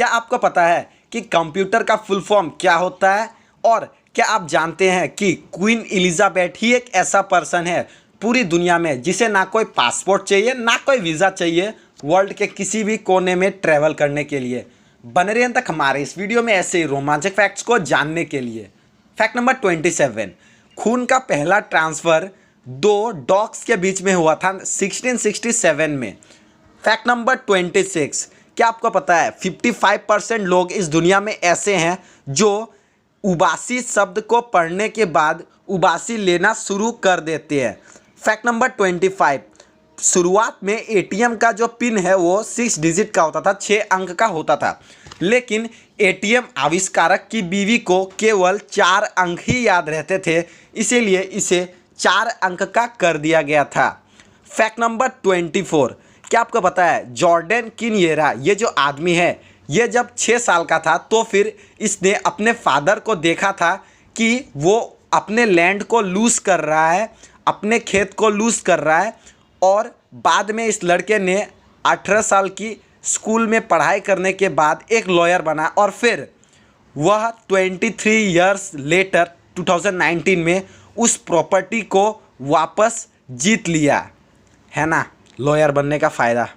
क्या आपको पता है कि कंप्यूटर का फुल फॉर्म क्या होता है? और क्या आप जानते हैं कि क्वीन एलिजाबेथ ही एक ऐसा पर्सन है पूरी दुनिया में जिसे ना कोई पासपोर्ट चाहिए ना कोई वीज़ा चाहिए वर्ल्ड के किसी भी कोने में ट्रैवल करने के लिए? बने रहिए तक हमारे इस वीडियो में ऐसे ही रोमांचक फैक्ट्स को जानने के लिए। फैक्ट नंबर 27, खून का पहला ट्रांसफ़र दो डॉग्स के बीच में हुआ था 1667 में। फैक्ट नंबर 26, क्या आपको पता है 55% लोग इस दुनिया में ऐसे हैं जो उबासी शब्द को पढ़ने के बाद उबासी लेना शुरू कर देते हैं। फैक्ट नंबर 25, शुरुआत में एटीएम का जो पिन है वो 6 डिजिट का होता था, 6 अंक का होता था, लेकिन एटीएम आविष्कारक की बीवी को केवल 4 अंक ही याद रहते थे, इसीलिए इसे 4 अंक का कर दिया गया था। फैक्ट नंबर 24, क्या आपको पता है जॉर्डन किनियेरा ये जो आदमी है ये जब 6 साल का था तो फिर इसने अपने फादर को देखा था कि वो अपने लैंड को लूज़ कर रहा है, अपने खेत को लूज़ कर रहा है, और बाद में इस लड़के ने 18 साल की स्कूल में पढ़ाई करने के बाद एक लॉयर बना और फिर वह 23 ईयर्स लेटर 2019 में उस प्रॉपर्टी को वापस जीत लिया, है ना, लॉयर बनने का फ़ायदा।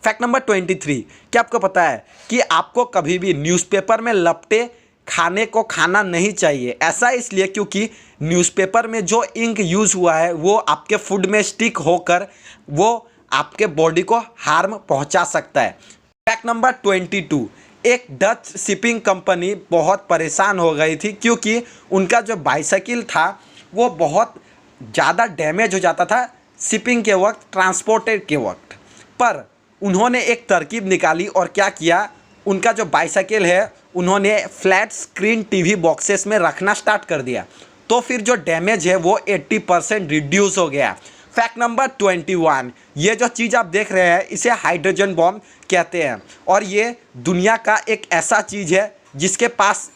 फैक्ट नंबर 23, क्या आपको पता है कि आपको कभी भी न्यूज़पेपर में लपटे खाने को खाना नहीं चाहिए? ऐसा इसलिए क्योंकि न्यूज़पेपर में जो इंक यूज़ हुआ है वो आपके फूड में स्टिक होकर वो आपके बॉडी को हार्म पहुंचा सकता है। फैक्ट नंबर 22, एक डच शिपिंग कंपनी बहुत परेशान हो गई थी क्योंकि उनका जो बाइसाइकिल था वो बहुत ज़्यादा डैमेज हो जाता था शिपिंग के वक्त, ट्रांसपोर्टेड के वक्त। पर उन्होंने एक तरकीब निकाली और क्या किया, उनका जो बाइसाइकिल है उन्होंने फ्लैट स्क्रीन टीवी बॉक्सेस में रखना स्टार्ट कर दिया, तो फिर जो डैमेज है वो 80% रिड्यूस हो गया। फैक्ट नंबर 21, ये जो चीज़ आप देख रहे हैं इसे हाइड्रोजन बॉम्ब कहते हैं और ये दुनिया का एक ऐसा चीज़ है जिसके पास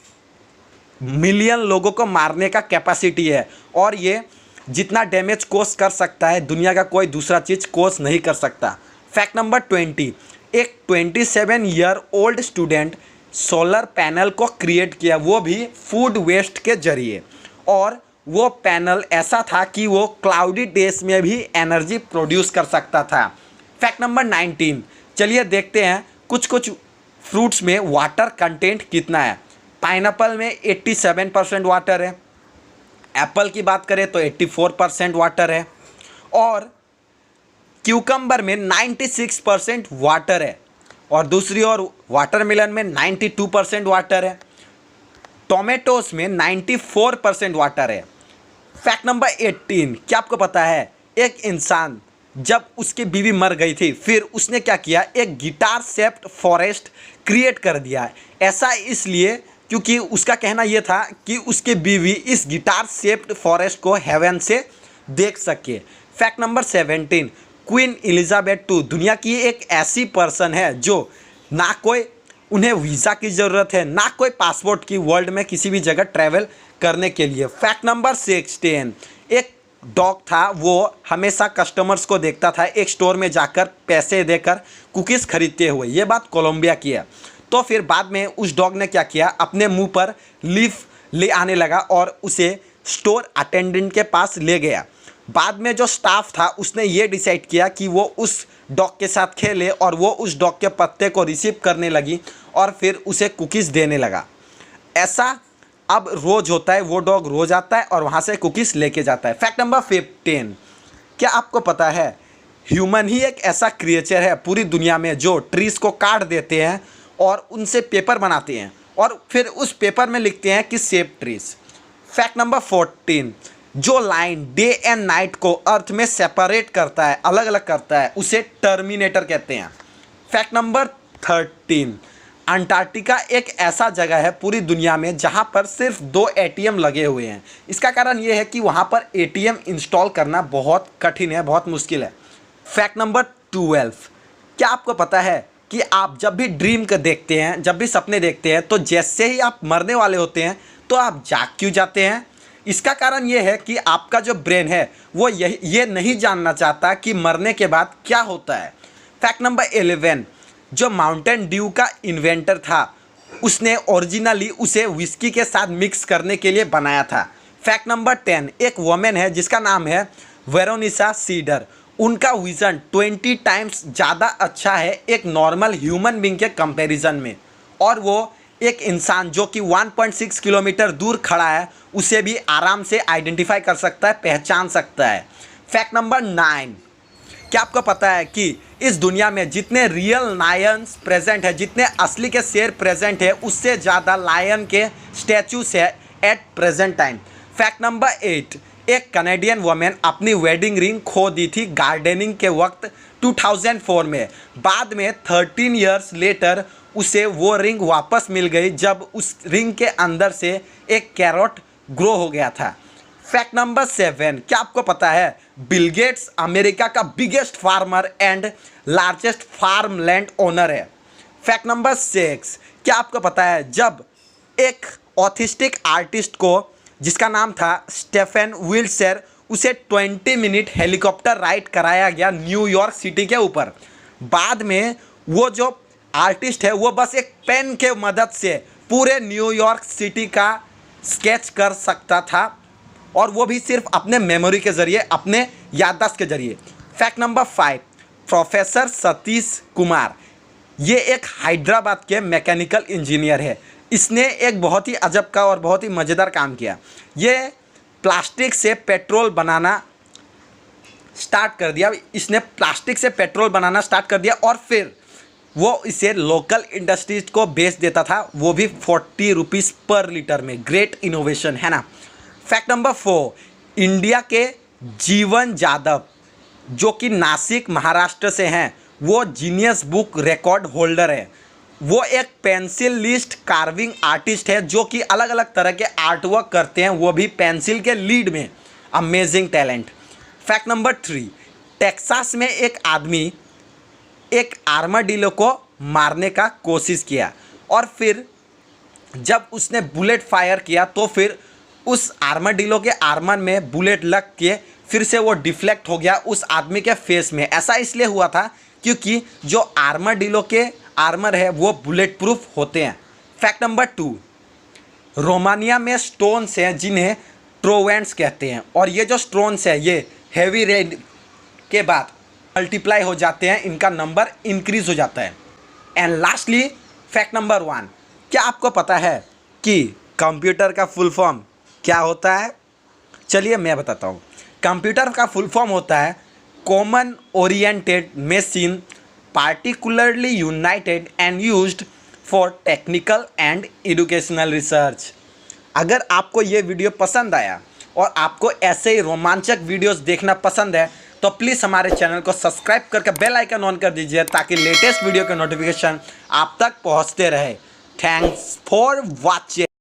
मिलियन लोगों को मारने का कैपेसिटी है और ये जितना डैमेज कोस कर सकता है दुनिया का कोई दूसरा चीज़ कोस नहीं कर सकता। फैक्ट नंबर 20, एक 27 year old student solar panel को क्रिएट किया, वो भी फूड वेस्ट के जरिए, और वो पैनल ऐसा था कि वो क्लाउडी डेज में भी एनर्जी प्रोड्यूस कर सकता था। फैक्ट नंबर 19, चलिए देखते हैं कुछ कुछ फ्रूट्स में वाटर कंटेंट कितना है। पाइनएप्पल में 87% वाटर है, एप्पल की बात करें तो 84% वाटर है, और क्यूकम्बर में 96% वाटर है, और दूसरी ओर वाटरमेलन में 92% वाटर है, टोमेटोस में 94% वाटर है। फैक्ट नंबर 18, क्या आपको पता है एक इंसान जब उसकी बीवी मर गई थी फिर उसने क्या किया, एक गिटार शेप्ड फॉरेस्ट क्रिएट कर दिया। ऐसा इसलिए क्योंकि उसका कहना यह था कि उसकी बीवी इस गिटार शेप्ड फॉरेस्ट को हेवन से देख सके। Fact number 17, queen Elizabeth II दुनिया की एक ऐसी पर्सन है जो ना कोई उन्हें वीज़ा की ज़रूरत है ना कोई पासपोर्ट की वर्ल्ड में किसी भी जगह ट्रैवल करने के लिए। फैक्ट नंबर 16, एक डॉग था वो हमेशा कस्टमर्स को देखता था एक स्टोर में जाकर पैसे देकर कुकीज़ खरीदते हुए, ये बात कोलंबिया की है। तो फिर बाद में उस डॉग ने क्या किया, अपने मुंह पर लीफ ले आने लगा और उसे स्टोर अटेंडेंट के पास ले गया। बाद में जो स्टाफ था उसने ये डिसाइड किया कि वो उस डॉग के साथ खेले और वो उस डॉग के पत्ते को रिसीव करने लगी और फिर उसे कुकीज़ देने लगा। ऐसा अब रोज़ होता है, वो डॉग रोज़ आता है और वहाँ से कुकीज़ लेके जाता है। फैक्ट नंबर 15, क्या आपको पता है ह्यूमन ही एक ऐसा क्रिएचर है पूरी दुनिया में जो ट्रीज़ को काट देते हैं और उनसे पेपर बनाते हैं और फिर उस पेपर में लिखते हैं कि सेव ट्रीज। फैक्ट नंबर 14, जो लाइन डे एंड नाइट को अर्थ में सेपरेट करता है, अलग अलग करता है, उसे टर्मिनेटर कहते हैं। फैक्ट नंबर 13, अंटार्कटिका एक ऐसा जगह है पूरी दुनिया में जहां पर सिर्फ 2 एटीएम लगे हुए हैं। इसका कारण ये है कि वहां पर एटीएम इंस्टॉल करना बहुत कठिन है, बहुत मुश्किल है। फैक्ट नंबर 12, क्या आपको पता है कि आप जब भी ड्रीम को देखते हैं, जब भी सपने देखते हैं, तो जैसे ही आप मरने वाले होते हैं तो आप जाग क्यों जाते हैं? इसका कारण ये है कि आपका जो ब्रेन है वो ये नहीं जानना चाहता कि मरने के बाद क्या होता है। फैक्ट नंबर 11, जो माउंटेन ड्यू का इन्वेंटर था उसने ओरिजिनली उसे विस्की के साथ मिक्स करने के लिए बनाया था। फैक्ट नंबर 10, एक वुमेन है जिसका नाम है वेरोनिसा सीडर। उनका विज़न 20 टाइम्स ज़्यादा अच्छा है एक नॉर्मल ह्यूमन बींग के कंपैरिजन में, और वो एक इंसान जो कि 1.6 किलोमीटर दूर खड़ा है उसे भी आराम से आइडेंटिफाई कर सकता है, पहचान सकता है। फैक्ट नंबर 9, क्या आपको पता है कि इस दुनिया में जितने रियल लायंस प्रेजेंट है, जितने असली के शेर प्रेजेंट है, उससे ज़्यादा लायन के स्टैचूस है at present time. Fact number 8, एक कनेडियन वुमेन अपनी वेडिंग रिंग खो दी थी गार्डनिंग के वक्त 2004 में। बाद में 13 ईयर्स लेटर उसे वो रिंग वापस मिल गई जब उस रिंग के अंदर से एक कैरोट ग्रो हो गया था। फैक्ट नंबर 7, क्या आपको पता है बिल गेट्स अमेरिका का biggest farmer and largest farmland owner है। फैक्ट नंबर 6, क्या आपको पता है जब एक ऑटिस्टिक आर्टिस्ट को जिसका नाम था स्टेफन विल्सर, उसे 20 मिनट हेलीकॉप्टर राइड कराया गया न्यूयॉर्क सिटी के ऊपर। बाद में वो जो आर्टिस्ट है वो बस एक पेन के मदद से पूरे न्यूयॉर्क सिटी का स्केच कर सकता था, और वो भी सिर्फ अपने मेमोरी के ज़रिए, अपने याददाश्त के ज़रिए। Fact number 5, professor Satish Kumar, ये एक हैदराबाद के मैकेनिकल इंजीनियर है। इसने एक बहुत ही अजब का और बहुत ही मज़ेदार काम किया। ये प्लास्टिक से पेट्रोल बनाना स्टार्ट कर दिया। इसने प्लास्टिक से पेट्रोल बनाना स्टार्ट कर दिया और फिर वो इसे लोकल इंडस्ट्रीज को बेच देता था, वो भी 40 रुपीज़ पर लीटर में। ग्रेट इनोवेशन है ना। फैक्ट नंबर 4, इंडिया के जीवन जादव जो कि नासिक महाराष्ट्र से हैं, वो जीनियस बुक रिकॉर्ड होल्डर है। वो एक पेंसिल लिस्ट कार्विंग आर्टिस्ट है जो कि अलग अलग तरह के आर्ट वर्क करते हैं, वो भी पेंसिल के लीड में। Amazing talent. Fact number 3, Texas में एक आदमी एक आर्माडिलो को मारने का कोशिश किया, और फिर जब उसने बुलेट फायर किया तो फिर उस आर्माडिलो के आर्मर में बुलेट लग के फिर से वो डिफ्लेक्ट हो गया उस आदमी के फेस में। ऐसा इसलिए हुआ था क्योंकि जो आर्माडिलो के आर्मर है वो बुलेट प्रूफ होते हैं। फैक्ट नंबर 2, रोमानिया में स्टोन्स हैं जिन्हें ट्रोवेंट्स कहते हैं, और ये जो स्टोन्स है ये हैवी रेन के बाद मल्टीप्लाई हो जाते हैं, इनका नंबर इंक्रीज हो जाता है। एंड लास्टली फैक्ट नंबर 1, क्या आपको पता है कि कंप्यूटर का फुल फॉर्म क्या होता है? चलिए मैं बताता हूँ। कंप्यूटर का फुल फॉर्म होता है common oriented machine particularly United and used for technical and educational research. अगर आपको ये वीडियो पसंद आया और आपको ऐसे ही रोमांचक वीडियोस देखना पसंद है तो प्लीज़ हमारे चैनल को सब्सक्राइब करके बेल आइकन ऑन कर दीजिए ताकि लेटेस्ट वीडियो के नोटिफिकेशन आप तक पहुंचते रहे। Thanks for watching.